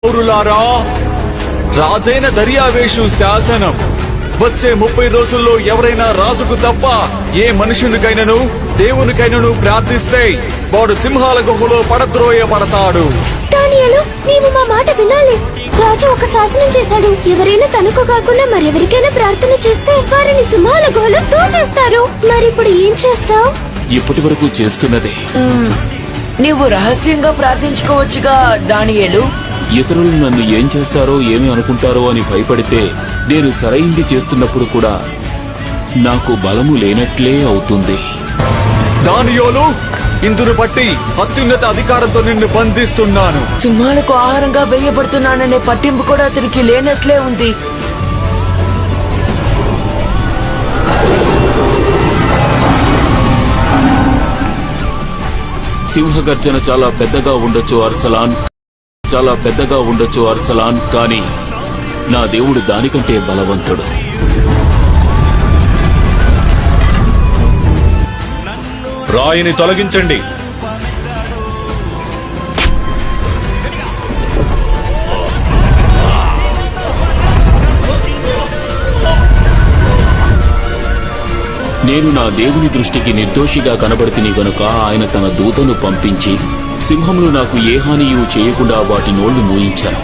పౌరులారా, రాజైన దర్యావేషు శాసనం వచ్చే 30 రోజుల్లో ఎవరైనా రాజుకు తప్ప ఏ మనుషునికైనను దేవునికైనను ప్రార్థిస్తే వాడు సింహాల గుహలో పడద్రోయబడతాడు. దానియేలు, నీవు మా మాట వినాలి. రాజు ఒక శాసనం చేశాడు. ఎవరైనా తనకు కాకుండా మరెవరికైనా ప్రార్థన చేస్తే వారిని సింహాల గుహలో తోసేస్తారు. మరిప్పుడు ఏం చేస్తావు? ఇప్పటి వరకు చేస్తున్నదే. నీవు రహస్యంగా ప్రార్థించుకోవచ్చుగా దానియేలు. ఇతరులు నన్ను ఏం చేస్తారో ఏమి అనుకుంటారో అని భయపడితే నేను సరైంది చేస్తున్నప్పుడు కూడా నాకు బలము లేనట్లే అవుతుంది. దానియేలు, ఇందును బట్టి అత్యున్నత అధికారంతో నిన్ను బంధిస్తున్నాను. సింహాలకు ఆహారంగా వేయబడుతున్నాననే పట్టింపు కూడా అతనికి లేనట్లే ఉంది. సింహగర్జన చాలా పెద్దగా ఉండొచ్చు అర్సలాన్, చాలా పెద్దగా ఉండొచ్చు అర్సలాన్, కానీ నా దేవుడు దానికంటే బలవంతుడు. రాయిని తొలగించండి. నేను నా దేవుని దృష్టికి నిర్దోషిగా కనబడితిని గనుక ఆయన తన దూతను పంపించి సింహములు నాకు ఏ హానియూ చేయకుండా వాటి నోళ్లు మూయించాను.